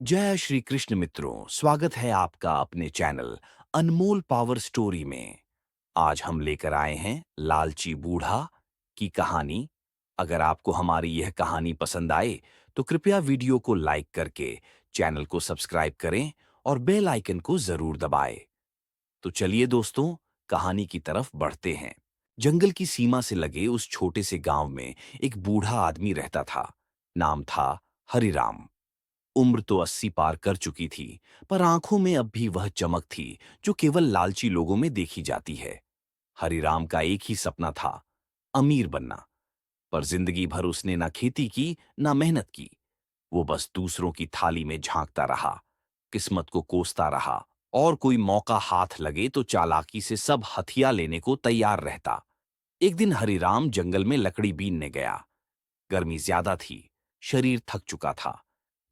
जय श्री कृष्ण मित्रों, स्वागत है आपका अपने चैनल अनमोल पावर स्टोरी में। आज हम लेकर आए हैं लालची बूढ़ा की कहानी। अगर आपको हमारी यह कहानी पसंद आए तो कृपया वीडियो को लाइक करके चैनल को सब्सक्राइब करें और बेल आइकन को जरूर दबाएं। तो चलिए दोस्तों, कहानी की तरफ बढ़ते हैं। जंगल की सीमा से लगे उस छोटे से गांव में एक बूढ़ा आदमी रहता था। नाम था हरिराम। उम्र तो 80 पार कर चुकी थी, पर आंखों में अब भी वह चमक थी जो केवल लालची लोगों में देखी जाती है। हरिराम का एक ही सपना था, अमीर बनना। पर जिंदगी भर उसने ना खेती की, ना मेहनत की। वो बस दूसरों की थाली में झांकता रहा, किस्मत को कोसता रहा, और कोई मौका हाथ लगे तो चालाकी से सब हथिया लेने को तैयार रहता। एक दिन हरिराम जंगल में लकड़ी बीनने गया। गर्मी ज्यादा थी, शरीर थक चुका था,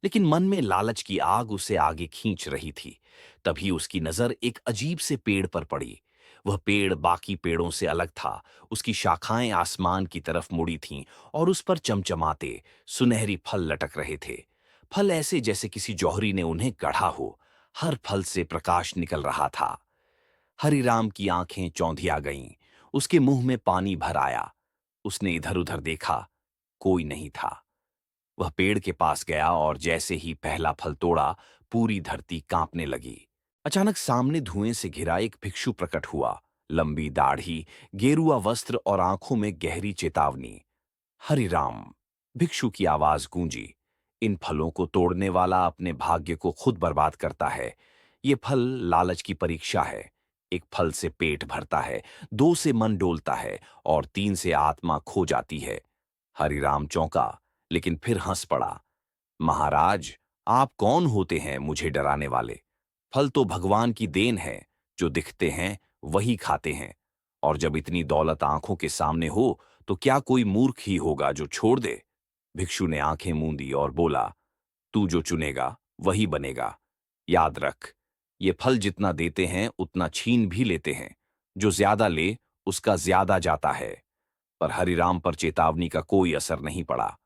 लेकिन मन में लालच की आग उसे आगे खींच रही थी। तभी उसकी नजर एक अजीब से पेड़ पर पड़ी। वह पेड़ बाकी पेड़ों से अलग था। उसकी शाखाएं आसमान की तरफ मुड़ी थीं और उस पर चमचमाते सुनहरी फल लटक रहे थे। फल ऐसे जैसे किसी जौहरी ने उन्हें गढ़ा हो। हर फल से प्रकाश निकल रहा था। हरिराम की आंखें चौंधिया गईं। उसके मुंह में पानी भर आया। उसने इधर उधर देखा, कोई नहीं था। वह पेड़ के पास गया और जैसे ही पहला फल तोड़ा, पूरी धरती कांपने लगी। अचानक सामने धुएं से घिरा एक भिक्षु प्रकट हुआ। लंबी दाढ़ी, गेरुआ वस्त्र और आंखों में गहरी चेतावनी। हरिराम! भिक्षु की आवाज गूंजी। इन फलों को तोड़ने वाला अपने भाग्य को खुद बर्बाद करता है। ये फल लालच की परीक्षा है। एक फल से पेट भरता है, दो से मन डोलता है और तीन से आत्मा खो जाती है। हरिराम चौंका, लेकिन फिर हंस पड़ा। महाराज, आप कौन होते हैं मुझे डराने वाले? फल तो भगवान की देन है। जो दिखते हैं वही खाते हैं। और जब इतनी दौलत आंखों के सामने हो तो क्या कोई मूर्ख ही होगा जो छोड़ दे? भिक्षु ने आंखें मूंदी और बोला, तू जो चुनेगा वही बनेगा। याद रख, ये फल जितना देते हैं उतना छीन भी लेते हैं। जो ज्यादा ले उसका ज्यादा जाता है। पर हरिराम पर चेतावनी का कोई असर नहीं पड़ा।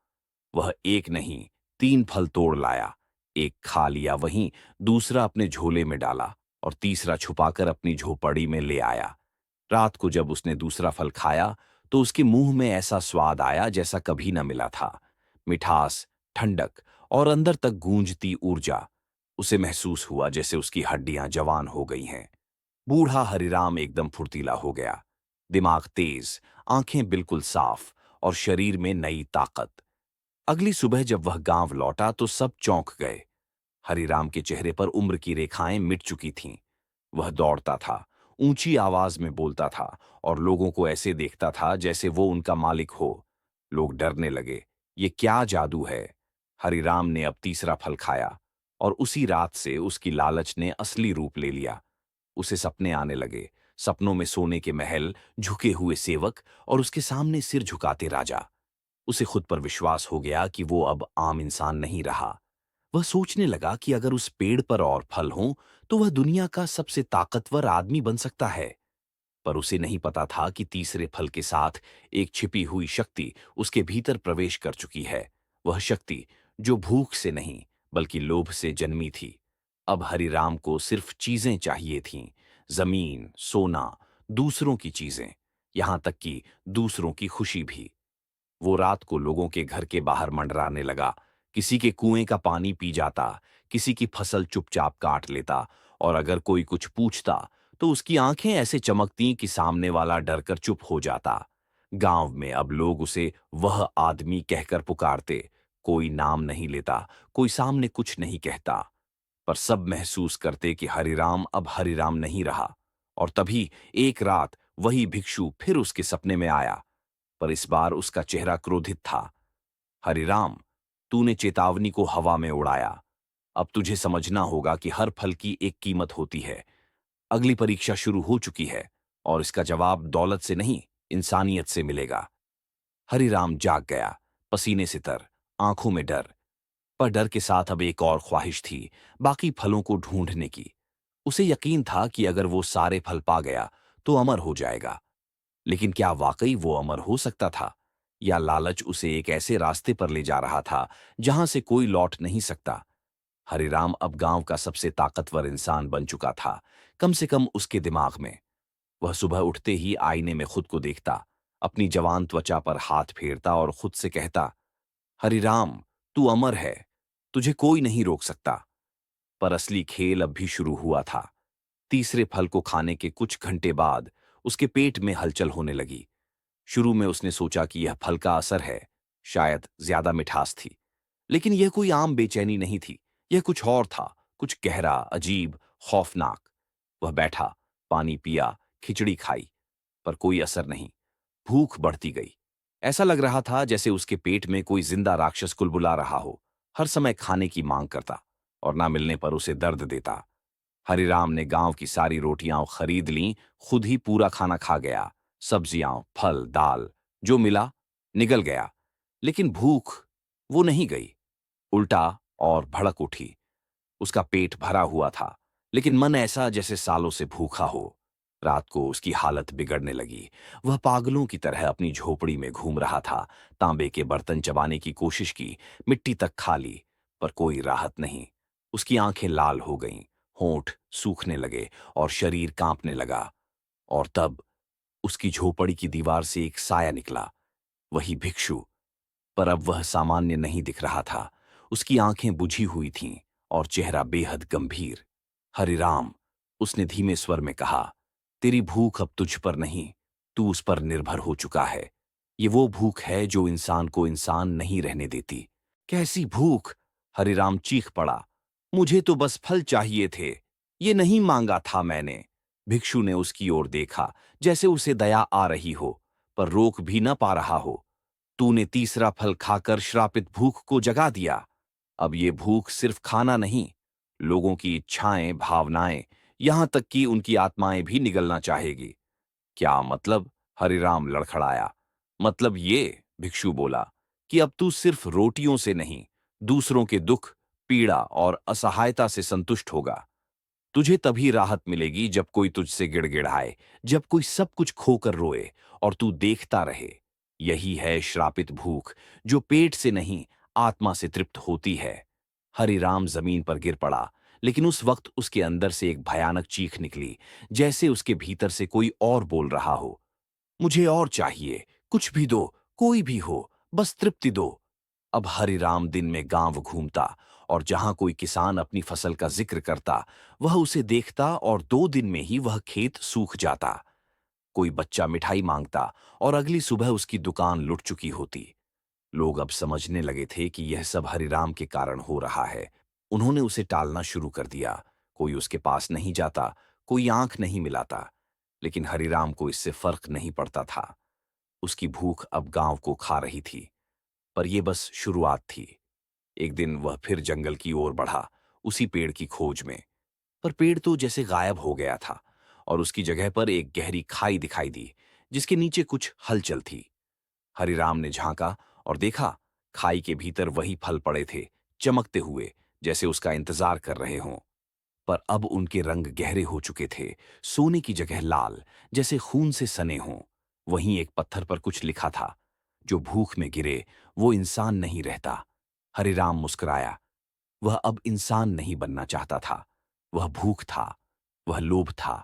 वह एक नहीं, तीन फल तोड़ लाया। एक खा लिया वहीं, दूसरा अपने झोले में डाला और तीसरा छुपाकर अपनी झोपड़ी में ले आया। रात को जब उसने दूसरा फल खाया तो उसके मुंह में ऐसा स्वाद आया जैसा कभी न मिला था। मिठास, ठंडक और अंदर तक गूंजती ऊर्जा। उसे महसूस हुआ जैसे उसकी हड्डियां जवान हो गई हैं। बूढ़ा हरिराम एकदम फुर्तीला हो गया। दिमाग तेज, आंखें बिल्कुल साफ और शरीर में नई ताकत। अगली सुबह जब वह गांव लौटा तो सब चौंक गए। हरिराम के चेहरे पर उम्र की रेखाएं मिट चुकी थीं। वह दौड़ता था, ऊंची आवाज में बोलता था और लोगों को ऐसे देखता था जैसे वो उनका मालिक हो। लोग डरने लगे। ये क्या जादू है? हरिराम ने अब तीसरा फल खाया और उसी रात से उसकी लालच ने असली रूप ले लिया। उसे सपने आने लगे। सपनों में सोने के महल, झुके हुए सेवक और उसके सामने सिर झुकाते राजा। उसे खुद पर विश्वास हो गया कि वो अब आम इंसान नहीं रहा। वह सोचने लगा कि अगर उस पेड़ पर और फल हों तो वह दुनिया का सबसे ताकतवर आदमी बन सकता है। पर उसे नहीं पता था कि तीसरे फल के साथ एक छिपी हुई शक्ति उसके भीतर प्रवेश कर चुकी है। वह शक्ति जो भूख से नहीं बल्कि लोभ से जन्मी थी। अब हरिराम को सिर्फ चीजें चाहिए थीं। जमीन, सोना, दूसरों की चीजें, यहां तक कि दूसरों की खुशी भी। वो रात को लोगों के घर के बाहर मंडराने लगा। किसी के कुएं का पानी पी जाता, किसी की फसल चुपचाप काट लेता, और अगर कोई कुछ पूछता तो उसकी आंखें ऐसे चमकतीं कि सामने वाला डरकर चुप हो जाता। गांव में अब लोग उसे वह आदमी कहकर पुकारते। कोई नाम नहीं लेता, कोई सामने कुछ नहीं कहता, पर सब महसूस करते कि हरिराम अब हरिराम नहीं रहा। और तभी एक रात वही भिक्षु फिर उसके सपने में आया, पर इस बार उसका चेहरा क्रोधित था। हरिराम, तूने चेतावनी को हवा में उड़ाया। अब तुझे समझना होगा कि हर फल की एक कीमत होती है। अगली परीक्षा शुरू हो चुकी है और इसका जवाब दौलत से नहीं, इंसानियत से मिलेगा। हरिराम जाग गया, पसीने से तर, आंखों में डर। पर डर के साथ अब एक और ख्वाहिश थी, बाकी फलों को ढूंढने की। उसे यकीन था कि अगर वो सारे फल पा गया तो अमर हो जाएगा। लेकिन क्या वाकई वो अमर हो सकता था, या लालच उसे एक ऐसे रास्ते पर ले जा रहा था जहां से कोई लौट नहीं सकता? हरिराम अब गांव का सबसे ताकतवर इंसान बन चुका था, कम से कम उसके दिमाग में। वह सुबह उठते ही आईने में खुद को देखता, अपनी जवान त्वचा पर हाथ फेरता और खुद से कहता, हरिराम, तू अमर है, तुझे कोई नहीं रोक सकता। पर असली खेल अब भी शुरू हुआ था। तीसरे फल को खाने के कुछ घंटे बाद उसके पेट में हलचल होने लगी। शुरू में उसने सोचा कि यह फल का असर है, शायद ज्यादा मिठास थी। लेकिन यह कोई आम बेचैनी नहीं थी, यह कुछ और था, कुछ गहरा, अजीब, खौफनाक। वह बैठा, पानी पिया, खिचड़ी खाई, पर कोई असर नहीं। भूख बढ़ती गई। ऐसा लग रहा था जैसे उसके पेट में कोई जिंदा राक्षस कुलबुला रहा हो, हर समय खाने की मांग करता और ना मिलने पर उसे दर्द देता। हरिराम ने गांव की सारी रोटियां खरीद लीं, खुद ही पूरा खाना खा गया। सब्जियां, फल, दाल, जो मिला निगल गया। लेकिन भूख वो नहीं गई, उल्टा और भड़क उठी। उसका पेट भरा हुआ था, लेकिन मन ऐसा जैसे सालों से भूखा हो। रात को उसकी हालत बिगड़ने लगी। वह पागलों की तरह अपनी झोपड़ी में घूम रहा था। तांबे के बर्तन चबाने की कोशिश की, मिट्टी तक खा ली, पर कोई राहत नहीं। उसकी आंखें लाल हो गईं, होंठ सूखने लगे और शरीर कांपने लगा। और तब उसकी झोपड़ी की दीवार से एक साया निकला, वही भिक्षु। पर अब वह सामान्य नहीं दिख रहा था। उसकी आंखें बुझी हुई थीं और चेहरा बेहद गंभीर। हरिराम, उसने धीमे स्वर में कहा, तेरी भूख अब तुझ पर नहीं, तू उस पर निर्भर हो चुका है। ये वो भूख है जो इंसान को इंसान नहीं रहने देती। कैसी भूख? हरिराम चीख पड़ा। मुझे तो बस फल चाहिए थे, ये नहीं मांगा था मैंने। भिक्षु ने उसकी ओर देखा, जैसे उसे दया आ रही हो, पर रोक भी न पा रहा हो। तूने तीसरा फल खाकर श्रापित भूख को जगा दिया। अब ये भूख सिर्फ खाना नहीं, लोगों की इच्छाएं, भावनाएं, यहां तक कि उनकी आत्माएं भी निगलना चाहेगी। क्या मतलब? हरिराम लड़खड़ाया। मतलब ये, भिक्षु बोला, कि अब तू सिर्फ रोटियों से नहीं, दूसरों के दुख, पीड़ा और असहायता से संतुष्ट होगा। तुझे तभी राहत मिलेगी जब कोई तुझसे गिड़गिड़ाए, जब कोई सब कुछ खोकर रोए और तू देखता रहे। यही है श्रापित भूख, जो पेट से नहीं, आत्मा से तृप्त होती है। हरिराम जमीन पर गिर पड़ा, लेकिन उस वक्त उसके अंदर से एक भयानक चीख निकली, जैसे उसके भीतर से कोई और बोल रहा हो, मुझे और चाहिए, कुछ भी दो, कोई भी हो, बस तृप्ति दो। अब हरिराम दिन में गांव घूमता और जहां कोई किसान अपनी फसल का जिक्र करता, वह उसे देखता और 2 दिन में ही वह खेत सूख जाता। कोई बच्चा मिठाई मांगता और अगली सुबह उसकी दुकान लुट चुकी होती। लोग अब समझने लगे थे कि यह सब हरिराम के कारण हो रहा है। उन्होंने उसे टालना शुरू कर दिया। कोई उसके पास नहीं जाता, कोई आंख नहीं मिलाता। लेकिन हरिराम को इससे फर्क नहीं पड़ता था। उसकी भूख अब गांव को खा रही थी। पर यह बस शुरुआत थी। एक दिन वह फिर जंगल की ओर बढ़ा, उसी पेड़ की खोज में। पर पेड़ तो जैसे गायब हो गया था और उसकी जगह पर एक गहरी खाई दिखाई दी, जिसके नीचे कुछ हलचल थी। हरिराम ने झांका और देखा, खाई के भीतर वही फल पड़े थे, चमकते हुए, जैसे उसका इंतजार कर रहे हों। पर अब उनके रंग गहरे हो चुके थे, सोने की जगह लाल, जैसे खून से सने हों। वहीं एक पत्थर पर कुछ लिखा था, जो भूख में गिरे वो इंसान नहीं रहता। हरिराम मुस्कुराया। वह अब इंसान नहीं बनना चाहता था। वह भूख था, वह लोभ था,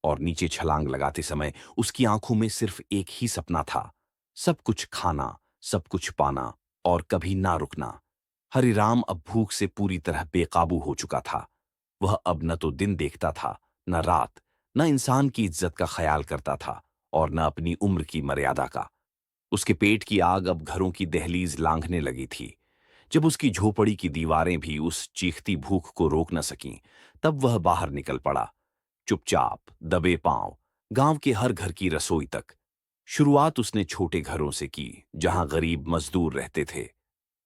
और नीचे छलांग लगाते समय उसकी आंखों में सिर्फ एक ही सपना था, सब कुछ खाना, सब कुछ पाना और कभी ना रुकना। हरिराम अब भूख से पूरी तरह बेकाबू हो चुका था। वह अब न तो दिन देखता था, न रात, न इंसान की इज्जत का ख्याल करता था और न अपनी उम्र की मर्यादा का। उसके पेट की आग अब घरों की दहलीज लांघने लगी थी। जब उसकी झोपड़ी की दीवारें भी उस चीखती भूख को रोक न सकीं, तब वह बाहर निकल पड़ा, चुपचाप, दबे पांव, गांव के हर घर की रसोई तक। शुरुआत उसने छोटे घरों से की, जहां गरीब मजदूर रहते थे।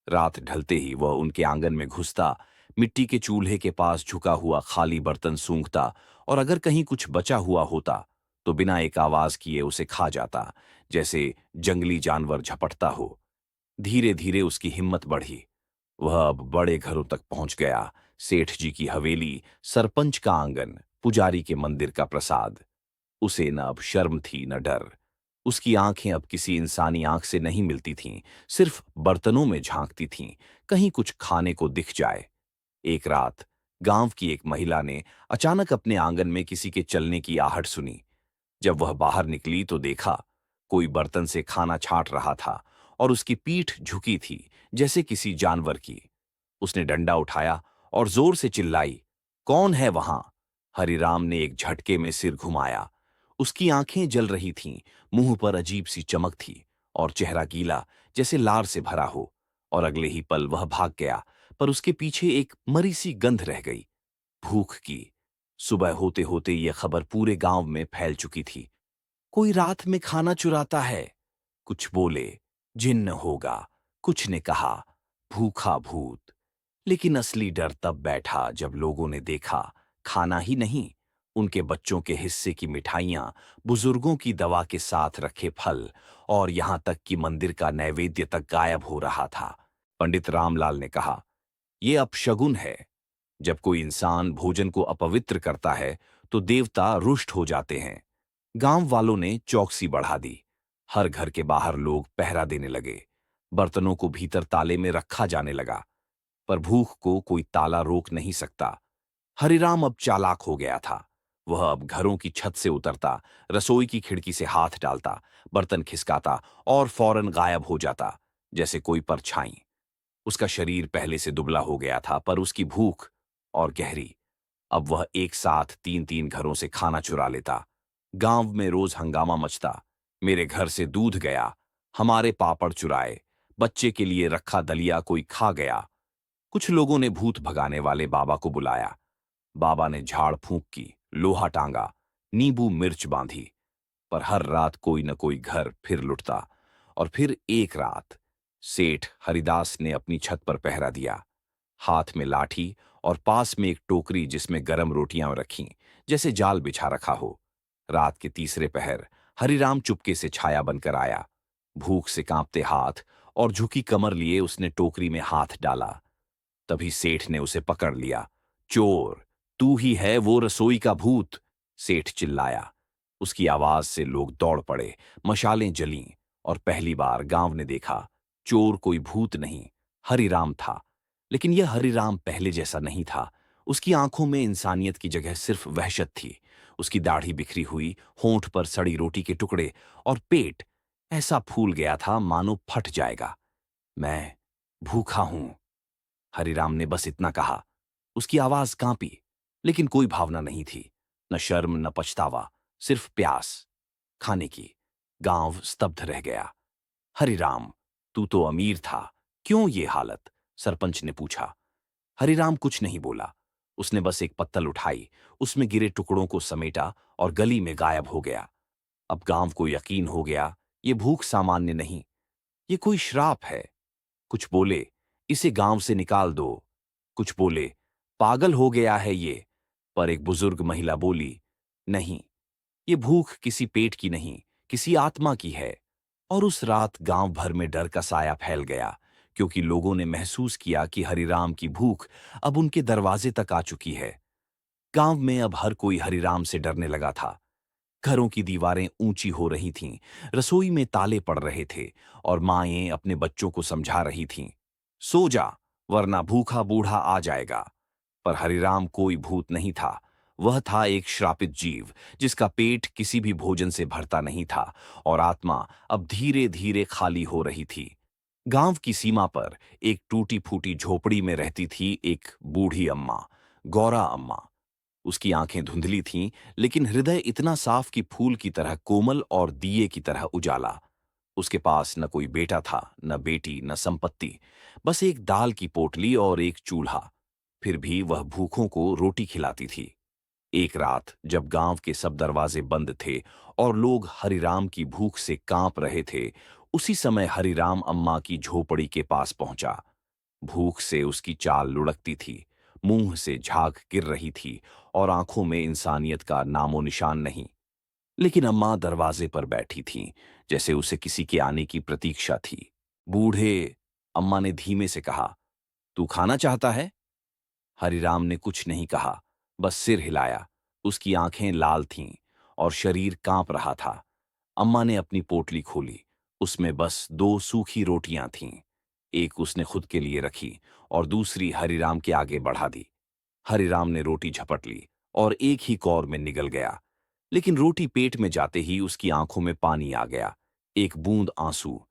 रात ढलते ही वह उनके आंगन में घुसता, मिट्टी के चूल्हे के पास झुका हुआ खाली बर्तन सूंघता और अगर कहीं कुछ बचा हुआ होता तो बिना एक आवाज किए उसे खा जाता, जैसे जंगली जानवर झपटता हो। धीरे धीरे उसकी हिम्मत बढ़ी। वह अब बड़े घरों तक पहुंच गया, सेठ जी की हवेली, सरपंच का आंगन, पुजारी के मंदिर का प्रसाद। उसे न अब शर्म थी न डर। उसकी आंखें अब किसी इंसानी आंख से नहीं मिलती थीं, सिर्फ बर्तनों में झांकती थीं, कहीं कुछ खाने को दिख जाए। एक रात गांव की एक महिला ने अचानक अपने आंगन में किसी के चलने की आहट सुनी। जब वह बाहर निकली तो देखा कोई बर्तन से खाना छांट रहा था और उसकी पीठ झुकी थी, जैसे किसी जानवर की। उसने डंडा उठाया और जोर से चिल्लाई, कौन है वहां? हरिराम ने एक झटके में सिर घुमाया। उसकी आंखें जल रही थीं, मुंह पर अजीब सी चमक थी और चेहरा गीला, जैसे लार से भरा हो। और अगले ही पल वह भाग गया, पर उसके पीछे एक मरी सी गंध रह गई, भूख की। सुबह होते होते यह खबर पूरे गांव में फैल चुकी थी। कोई रात में खाना चुराता है, कुछ बोले जिन्न होगा, कुछ ने कहा भूखा भूत। लेकिन असली डर तब बैठा जब लोगों ने देखा खाना ही नहीं, उनके बच्चों के हिस्से की मिठाइयां, बुजुर्गों की दवा के साथ रखे फल और यहां तक कि मंदिर का नैवेद्य तक गायब हो रहा था। पंडित रामलाल ने कहा, यह अपशगुन है। जब कोई इंसान भोजन को अपवित्र करता है तो देवता रुष्ट हो जाते हैं। गांव वालों ने चौकसी बढ़ा दी। हर घर के बाहर लोग पहरा देने लगे। बर्तनों को भीतर ताले में रखा जाने लगा। पर भूख को कोई ताला रोक नहीं सकता। हरिराम अब चालाक हो गया था। वह अब घरों की छत से उतरता, रसोई की खिड़की से हाथ डालता, बर्तन खिसकाता और फौरन गायब हो जाता, जैसे कोई परछाई। उसका शरीर पहले से दुबला हो गया था, पर उसकी भूख और गहरी। अब वह एक साथ तीन तीन घरों से खाना चुरा लेता। गांव में रोज हंगामा मचता, मेरे घर से दूध गया, हमारे पापड़ चुराए, बच्चे के लिए रखा दलिया कोई खा गया। कुछ लोगों ने भूत भगाने वाले बाबा को बुलाया। बाबा ने झाड़ फूंक की, लोहा टांगा, नींबू मिर्च बांधी, पर हर रात कोई न कोई घर फिर लुटता। और फिर एक रात सेठ हरिदास ने अपनी छत पर पहरा दिया, हाथ में लाठी और पास में एक टोकरी जिसमें गरम रोटियां रखीं, जैसे जाल बिछा रखा हो। रात के तीसरे पहर हरिराम चुपके से छाया बनकर आया। भूख से कांपते हाथ और झुकी कमर लिए उसने टोकरी में हाथ डाला। तभी सेठ ने उसे पकड़ लिया। चोर, तू ही है वो रसोई का भूत, सेठ चिल्लाया। उसकी आवाज से लोग दौड़ पड़े, मशालें जलीं और पहली बार गांव ने देखा चोर कोई भूत नहीं, हरिराम था। लेकिन यह हरिराम पहले जैसा नहीं था। उसकी आंखों में इंसानियत की जगह सिर्फ वहशत थी। उसकी दाढ़ी बिखरी हुई, होंठ पर सड़ी रोटी के टुकड़े और पेट ऐसा फूल गया था मानो फट जाएगा। मैं भूखा हूं, हरिराम ने बस इतना कहा। उसकी आवाज कांपी, लेकिन कोई भावना नहीं थी, न शर्म न पछतावा, सिर्फ प्यास खाने की। गांव स्तब्ध रह गया। हरिराम, तू तो अमीर था, क्यों ये हालत? सरपंच ने पूछा। हरिराम कुछ नहीं बोला। उसने बस एक पत्तल उठाई, उसमें गिरे टुकड़ों को समेटा और गली में गायब हो गया। अब गांव को यकीन हो गया, ये भूख सामान्य नहीं, ये कोई श्राप है। कुछ बोले, इसे गांव से निकाल दो। कुछ बोले, पागल हो गया है ये। पर एक बुजुर्ग महिला बोली, नहीं, ये भूख किसी पेट की नहीं, किसी आत्मा की है। और उस रात गांव भर में डर का साया फैल गया, क्योंकि लोगों ने महसूस किया कि हरिराम की भूख अब उनके दरवाजे तक आ चुकी है। गांव में अब हर कोई हरिराम से डरने लगा था। घरों की दीवारें ऊंची हो रही थीं, रसोई में ताले पड़ रहे थे और माएं अपने बच्चों को समझा रही थीं, सो जा, वरना भूखा बूढ़ा आ जाएगा। पर हरिराम कोई भूत नहीं था। वह था एक श्रापित जीव, जिसका पेट किसी भी भोजन से भरता नहीं था और आत्मा अब धीरे धीरे खाली हो रही थी। गांव की सीमा पर एक टूटी फूटी झोपड़ी में रहती थी एक बूढ़ी अम्मा, गौरा अम्मा। उसकी आंखें धुंधली थीं, लेकिन हृदय इतना साफ कि फूल की तरह कोमल और दिए की तरह उजाला। उसके पास न कोई बेटा था, न बेटी, न संपत्ति, बस एक दाल की पोटली और एक चूल्हा। फिर भी वह भूखों को रोटी खिलाती थी। एक रात जब गांव के सब दरवाजे बंद थे और लोग हरिराम की भूख से कांप रहे थे, उसी समय हरिराम अम्मा की झोपड़ी के पास पहुंचा। भूख से उसकी चाल लुढ़कती थी, मुंह से झाग गिर रही थी और आंखों में इंसानियत का नामो निशान नहीं। लेकिन अम्मा दरवाजे पर बैठी थीं, जैसे उसे किसी के आने की प्रतीक्षा थी। बूढ़े, अम्मा ने धीमे से कहा, तू खाना चाहता है? हरिराम ने कुछ नहीं कहा, बस सिर हिलाया। उसकी आंखें लाल थीं और शरीर कांप रहा था। अम्मा ने अपनी पोटली खोली। उसमें बस दो सूखी रोटियां थीं, एक उसने खुद के लिए रखी और दूसरी हरिराम के आगे बढ़ा दी। हरिराम ने रोटी झपट ली और एक ही कौर में निगल गया। लेकिन रोटी पेट में जाते ही उसकी आंखों में पानी आ गया, एक बूंद आंसू,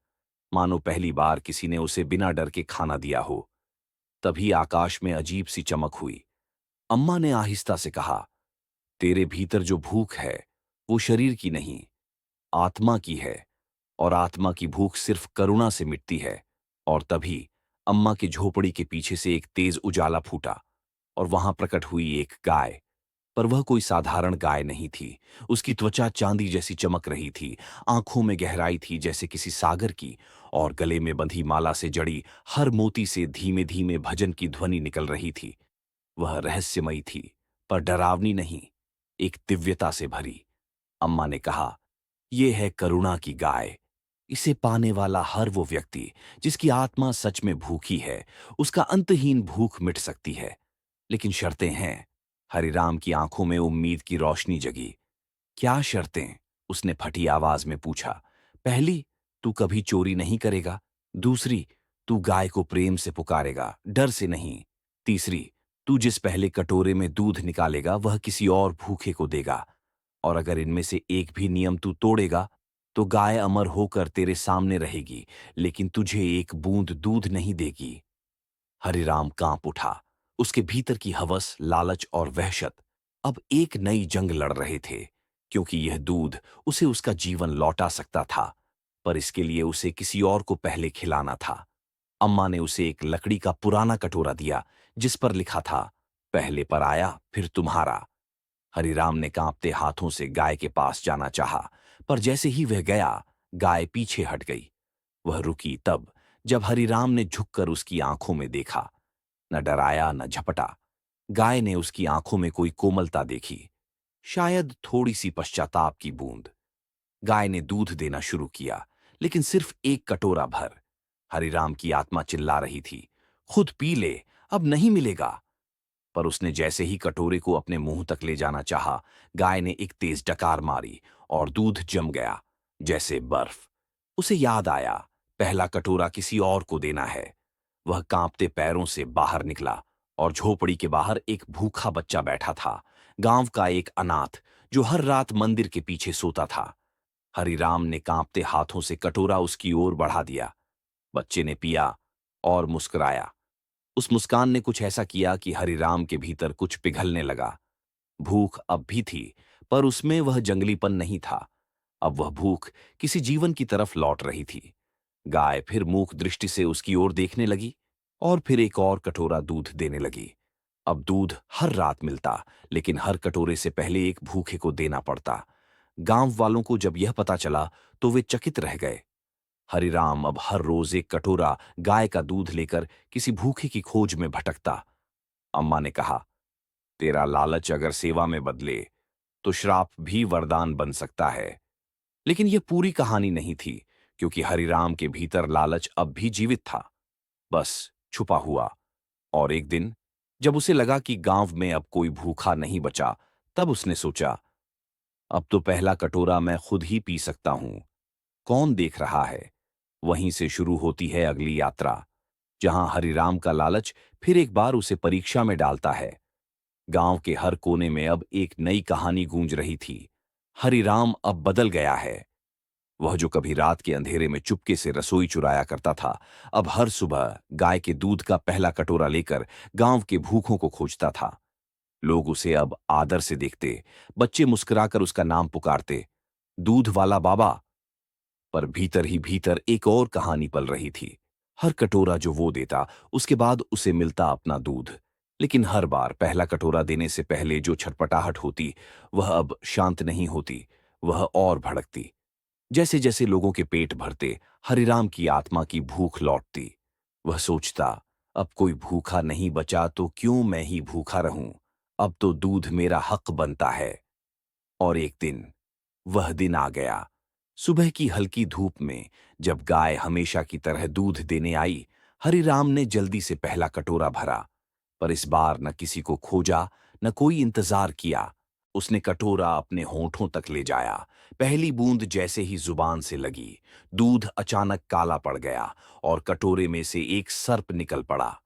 मानो पहली बार किसी ने उसे बिना डर के खाना दिया हो। तभी आकाश में अजीब सी चमक हुई। अम्मा ने आहिस्ता से कहा, तेरे भीतर जो भूख है वो शरीर की नहीं, आत्मा की है, और आत्मा की भूख सिर्फ करुणा से मिटती है। और तभी अम्मा की झोपड़ी के पीछे से एक तेज उजाला फूटा और वहां प्रकट हुई एक गाय। पर वह कोई साधारण गाय नहीं थी। उसकी त्वचा चांदी जैसी चमक रही थी, आंखों में गहराई थी जैसे किसी सागर की, और गले में बंधी माला से जड़ी हर मोती से धीमे धीमे भजन की ध्वनि निकल रही थी। वह रहस्यमयी थी, पर डरावनी नहीं, एक दिव्यता से भरी। अम्मा ने कहा, यह है करुणा की गाय। इसे पाने वाला हर वो व्यक्ति जिसकी आत्मा सच में भूखी है, उसका अंतहीन भूख मिट सकती है। लेकिन शर्तें हैं। हरिराम की आंखों में उम्मीद की रोशनी जगी। क्या शर्तें? उसने फटी आवाज में पूछा। पहली, तू कभी चोरी नहीं करेगा। दूसरी, तू गाय को प्रेम से पुकारेगा, डर से नहीं। तीसरी, तू जिस पहले कटोरे में दूध निकालेगा वह किसी और भूखे को देगा। और अगर इनमें से एक भी नियम तू तोड़ेगा तो गाय अमर होकर तेरे सामने रहेगी, लेकिन तुझे एक बूंद दूध नहीं देगी। हरिराम कांप उठा। उसके भीतर की हवस, लालच और वहशत अब एक नई जंग लड़ रहे थे, क्योंकि यह दूध उसे उसका जीवन लौटा सकता था, पर इसके लिए उसे किसी और को पहले खिलाना था। अम्मा ने उसे एक लकड़ी का पुराना कटोरा दिया जिस पर लिखा था, पहले पर आया फिर तुम्हारा। हरिराम ने कांपते हाथों से गाय के पास जाना चाहा, पर जैसे ही वह गया, गाय पीछे हट गई। वह रुकी तब जब हरिराम ने झुककर उसकी आंखों में देखा। न डराया न झपटा। गाय ने उसकी आंखों में कोई कोमलता देखी, शायद थोड़ी सी पश्चाताप की बूंद। गाय ने दूध देना शुरू किया, लेकिन सिर्फ एक कटोरा भर। हरिराम की आत्मा चिल्ला रही थी, खुद पी ले, अब नहीं मिलेगा। पर उसने जैसे ही कटोरे को अपने मुंह तक ले जाना चाहा, गाय ने एक तेज डकार मारी और दूध जम गया, जैसे बर्फ। उसे याद आया, पहला कटोरा किसी और को देना है। वह कांपते पैरों से बाहर निकला और झोपड़ी के बाहर एक भूखा बच्चा बैठा था, गांव का एक अनाथ जो हर रात मंदिर के पीछे सोता था। हरिराम ने कांपते हाथों से कटोरा उसकी ओर बढ़ा दिया। बच्चे ने पिया और मुस्कुराया। उस मुस्कान ने कुछ ऐसा किया कि हरिराम के भीतर कुछ पिघलने लगा। भूख अब भी थी, पर उसमें वह जंगलीपन नहीं था। अब वह भूख किसी जीवन की तरफ लौट रही थी। गाय फिर मूक दृष्टि से उसकी ओर देखने लगी और फिर एक और कटोरा दूध देने लगी। अब दूध हर रात मिलता, लेकिन हर कटोरे से पहले एक भूखे को देना पड़ता। गांव वालों को जब यह पता चला तो वे चकित रह गए। हरिराम अब हर रोज एक कटोरा गाय का दूध लेकर किसी भूखे की खोज में भटकता। अम्मा ने कहा, तेरा लालच अगर सेवा में बदले तो श्राप भी वरदान बन सकता है। लेकिन यह पूरी कहानी नहीं थी, क्योंकि हरिराम के भीतर लालच अब भी जीवित था, बस छुपा हुआ। और एक दिन जब उसे लगा कि गांव में अब कोई भूखा नहीं बचा, तब उसने सोचा, अब तो पहला कटोरा मैं खुद ही पी सकता हूं। कौन देख रहा है? वहीं से शुरू होती है अगली यात्रा, जहां हरिराम का लालच फिर एक बार उसे परीक्षा में डालता है। गांव के हर कोने में अब एक नई कहानी गूंज रही थी। हरिराम अब बदल गया है। वह जो कभी रात के अंधेरे में चुपके से रसोई चुराया करता था, अब हर सुबह गाय के दूध का पहला कटोरा लेकर गांव के भूखों को खोजता था। लोग उसे अब आदर से देखते, बच्चे मुस्कुराकर उसका नाम पुकारते, दूध वाला बाबा। पर भीतर ही भीतर एक और कहानी पल रही थी। हर कटोरा जो वो देता, उसके बाद उसे मिलता अपना दूध। लेकिन हर बार पहला कटोरा देने से पहले जो छटपटाहट होती, वह अब शांत नहीं होती, वह और भड़कती। जैसे जैसे लोगों के पेट भरते, हरिराम की आत्मा की भूख लौटती। वह सोचता, अब कोई भूखा नहीं बचा तो क्यों मैं ही भूखा रहूं? अब तो दूध मेरा हक बनता है। और एक दिन, वह दिन आ गया। सुबह की हल्की धूप में जब गाय हमेशा की तरह दूध देने आई, हरिराम ने जल्दी से पहला कटोरा भरा। पर इस बार न किसी को खोजा, न कोई इंतजार किया। उसने कटोरा अपने होंठों तक ले जाया। पहली बूंद जैसे ही जुबान से लगी, दूध अचानक काला पड़ गया और कटोरे में से एक सर्प निकल पड़ा।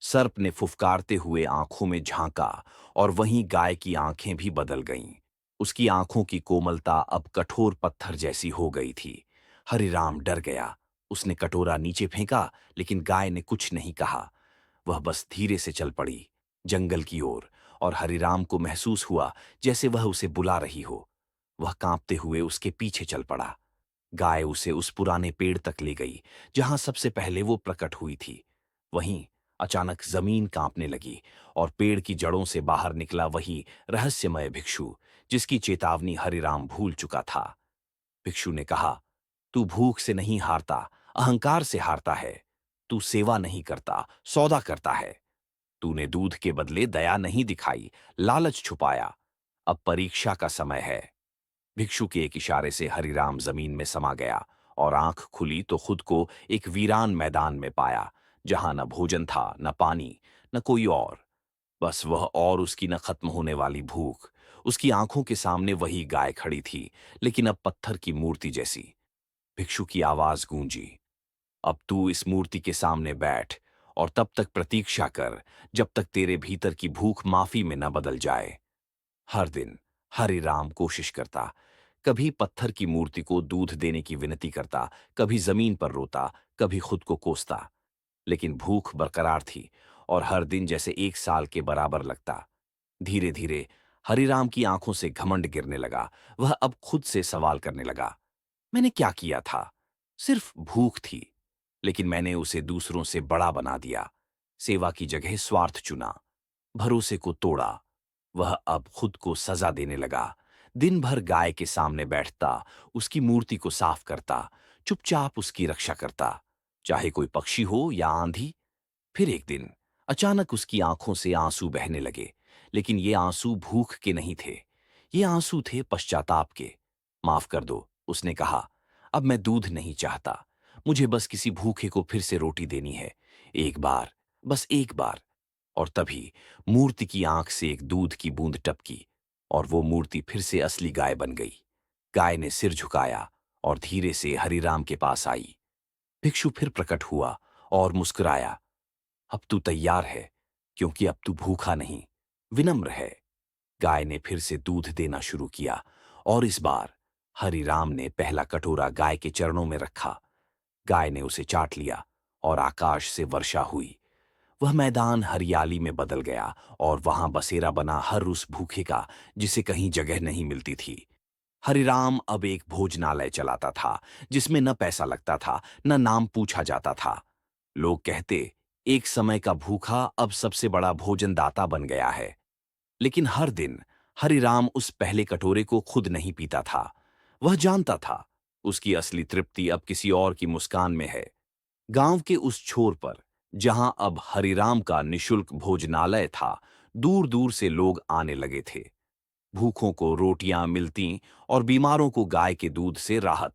सर्प ने फुफकारते हुए आंखों में झांका और वहीं गाय की आंखें भी बदल गईं। उसकी आंखों की कोमलता अब कठोर पत्थर जैसी हो गई थी। हरिराम डर गया। उसने कटोरा नीचे फेंका, लेकिन गाय ने कुछ नहीं कहा। वह बस धीरे से चल पड़ी, जंगल की ओर, और हरिराम को महसूस हुआ जैसे वह उसे बुला रही हो। वह कांपते हुए उसके पीछे चल पड़ा। गाय उसे उस पुराने पेड़ तक ले गई जहां सबसे पहले वो प्रकट हुई थी। वहीं अचानक जमीन कांपने लगी और पेड़ की जड़ों से बाहर निकला वही रहस्यमय भिक्षु, जिसकी चेतावनी हरिराम भूल चुका था। भिक्षु ने कहा, तू भूख से नहीं हारता, अहंकार से हारता है। तू सेवा नहीं करता, सौदा करता है। तूने दूध के बदले दया नहीं दिखाई, लालच छुपाया। अब परीक्षा का समय है। भिक्षु के एक इशारे से हरिराम जमीन में समा गया और आंख खुली तो खुद को एक वीरान मैदान में पाया, जहां न भोजन था, न पानी, न कोई और। बस वह और उसकी न खत्म होने वाली भूख। उसकी आंखों के सामने वही गाय खड़ी थी, लेकिन अब पत्थर की मूर्ति जैसी। भिक्षु की आवाज गूंजी, अब तू इस मूर्ति के सामने बैठ और तब तक प्रतीक्षा कर जब तक तेरे भीतर की भूख माफी में न बदल जाए। हर दिन हरि राम कोशिश करता, कभी पत्थर की मूर्ति को दूध देने की विनती करता, कभी जमीन पर रोता, कभी खुद को कोसता, लेकिन भूख बरकरार थी और हर दिन जैसे एक साल के बराबर लगता। धीरे धीरे हरिराम की आंखों से घमंड गिरने लगा। वह अब खुद से सवाल करने लगा, मैंने क्या किया था? सिर्फ भूख थी, लेकिन मैंने उसे दूसरों से बड़ा बना दिया। सेवा की जगह स्वार्थ चुना, भरोसे को तोड़ा। वह अब खुद को सजा देने लगा। दिन भर गाय के सामने बैठता, उसकी मूर्ति को साफ करता, चुपचाप उसकी रक्षा करता, चाहे कोई पक्षी हो या आंधी। फिर एक दिन अचानक उसकी आंखों से आंसू बहने लगे, लेकिन ये आंसू भूख के नहीं थे। ये आंसू थे पश्चाताप के। माफ कर दो, उसने कहा, अब मैं दूध नहीं चाहता। मुझे बस किसी भूखे को फिर से रोटी देनी है, एक बार, बस एक बार। और तभी मूर्ति की आंख से एक दूध की बूंद टपकी और वो मूर्ति फिर से असली गाय बन गई। गाय ने सिर झुकाया और धीरे से हरिराम के पास आई। भिक्षु फिर प्रकट हुआ और मुस्कुराया, अब तू तैयार है, क्योंकि अब तू भूखा नहीं, विनम्र है। गाय ने फिर से दूध देना शुरू किया और इस बार हरिराम ने पहला कटोरा गाय के चरणों में रखा। गाय ने उसे चाट लिया और आकाश से वर्षा हुई। वह मैदान हरियाली में बदल गया और वहां बसेरा बना हर उस भूखे का जिसे कहीं जगह नहीं मिलती थी। हरिराम अब एक भोजनालय चलाता था, जिसमें न पैसा लगता था, न नाम पूछा जाता था। लोग कहते, एक समय का भूखा अब सबसे बड़ा भोजनदाता बन गया है। लेकिन हर दिन हरिराम उस पहले कटोरे को खुद नहीं पीता था। वह जानता था, उसकी असली तृप्ति अब किसी और की मुस्कान में है। गांव के उस छोर पर, जहां अब हरिराम का निशुल्क भोजनालय था, दूर दूर से लोग आने लगे थे। भूखों को रोटियां मिलती और बीमारों को गाय के दूध से राहत।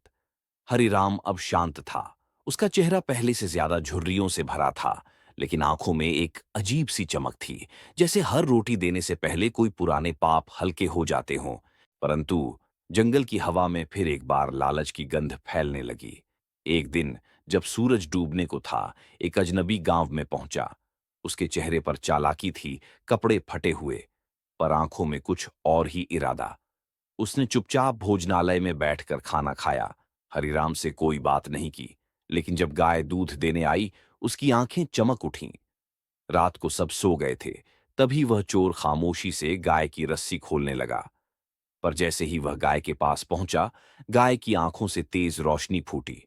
हरिराम अब शांत था। उसका चेहरा पहले से ज्यादा झुर्रियों से भरा था, लेकिन आंखों में एक अजीब सी चमक थी, जैसे हर रोटी देने से पहले कोई पुराने पाप हल्के हो जाते हों। परंतु जंगल की हवा में फिर एक बार लालच की गंध फैलने लगी। एक दिन जब सूरज डूबने को था, एक अजनबी गांव में पहुंचा। उसके चेहरे पर चालाकी थी, कपड़े फटे हुए, पर आंखों में कुछ और ही इरादा। उसने चुपचाप भोजनालय में बैठकर खाना खाया, हरिराम से कोई बात नहीं की। लेकिन जब गाय दूध देने आई, उसकी आंखें चमक उठीं। रात को सब सो गए थे, तभी वह चोर खामोशी से गाय की रस्सी खोलने लगा। पर जैसे ही वह गाय के पास पहुंचा, गाय की आंखों से तेज रोशनी फूटी।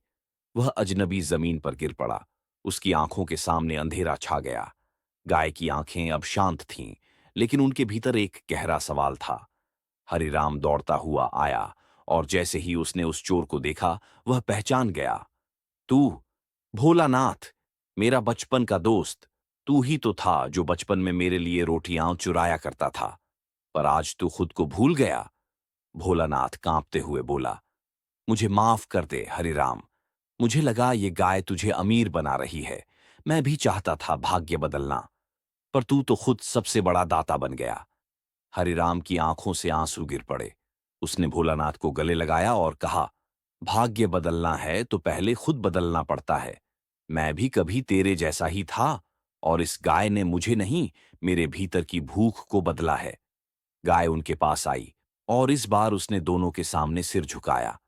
वह अजनबी जमीन पर गिर पड़ा। उसकी आंखों के सामने अंधेरा छा गया। गाय की आंखें अब शांत थीं, लेकिन उनके भीतर एक गहरा सवाल था। हरिराम दौड़ता हुआ आया और जैसे ही उसने उस चोर को देखा, वह पहचान गया। तू, भोलानाथ, मेरा बचपन का दोस्त, तू ही तो था जो बचपन में मेरे लिए रोटियां चुराया करता था। पर आज तू खुद को भूल गया। भोलानाथ कांपते हुए बोला, मुझे माफ कर दे हरिराम। मुझे लगा ये गाय तुझे अमीर बना रही है। मैं भी चाहता था भाग्य बदलना, पर तू तो खुद सबसे बड़ा दाता बन गया। हरिराम की आंखों से आंसू गिर पड़े। उसने भोलानाथ को गले लगाया और कहा, भाग्य बदलना है तो पहले खुद बदलना पड़ता है। मैं भी कभी तेरे जैसा ही था, और इस गाय ने मुझे नहीं, मेरे भीतर की भूख को बदला है। गाय उनके पास आई और इस बार उसने दोनों के सामने सिर झुकाया।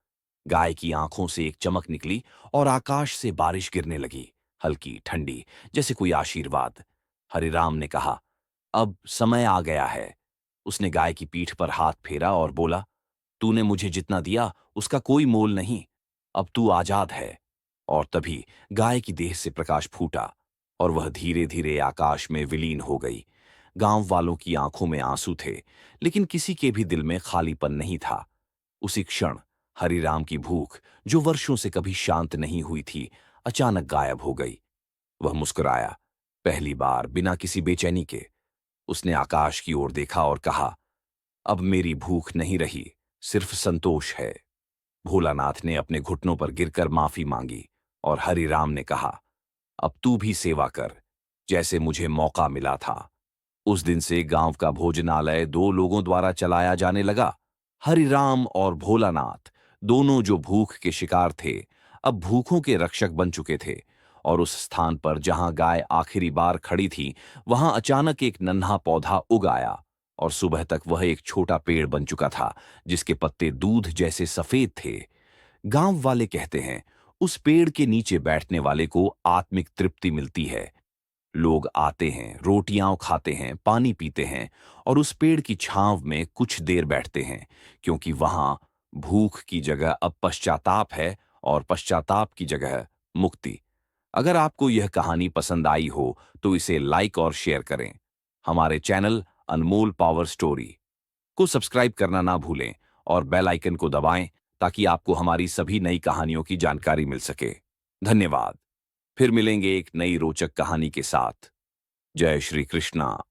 गाय की आंखों से एक चमक निकली और आकाश से बारिश गिरने लगी, हल्की ठंडी, जैसे कोई आशीर्वाद। हरिराम ने कहा, अब समय आ गया है। उसने गाय की पीठ पर हाथ फेरा और बोला, तूने मुझे जितना दिया उसका कोई मोल नहीं। अब तू आजाद है। और तभी गाय की देह से प्रकाश फूटा और वह धीरे धीरे आकाश में विलीन हो गई। गांव वालों की आंखों में आंसू थे, लेकिन किसी के भी दिल में खालीपन नहीं था। उसी क्षण हरिराम की भूख, जो वर्षों से कभी शांत नहीं हुई थी, अचानक गायब हो गई। वह मुस्कुराया, पहली बार बिना किसी बेचैनी के। उसने आकाश की ओर देखा और कहा, अब मेरी भूख नहीं रही, सिर्फ संतोष है। भोलानाथ ने अपने घुटनों पर गिरकर माफी मांगी और हरिराम ने कहा, अब तू भी सेवा कर, जैसे मुझे मौका मिला था। उस दिन से गांव का भोजनालय दो लोगों द्वारा चलाया जाने लगा। हरिराम और भोलानाथ, दोनों जो भूख के शिकार थे, अब भूखों के रक्षक बन चुके थे। और उस स्थान पर जहां गाय आखिरी बार खड़ी थी, वहां अचानक एक नन्हा पौधा उग आया और सुबह तक वह एक छोटा पेड़ बन चुका था, जिसके पत्ते दूध जैसे सफेद थे। गांव वाले कहते हैं, उस पेड़ के नीचे बैठने वाले को आत्मिक तृप्ति मिलती है। लोग आते हैं, रोटियां खाते हैं, पानी पीते हैं और उस पेड़ की छांव में कुछ देर बैठते हैं, क्योंकि वहां भूख की जगह अब पश्चाताप है और पश्चाताप की जगह मुक्ति। अगर आपको यह कहानी पसंद आई हो तो इसे लाइक और शेयर करें। हमारे चैनल अनमोल पावर स्टोरी को सब्सक्राइब करना ना भूलें और बेल आइकन को दबाएं, ताकि आपको हमारी सभी नई कहानियों की जानकारी मिल सके। धन्यवाद। फिर मिलेंगे एक नई रोचक कहानी के साथ। जय श्री कृष्णा।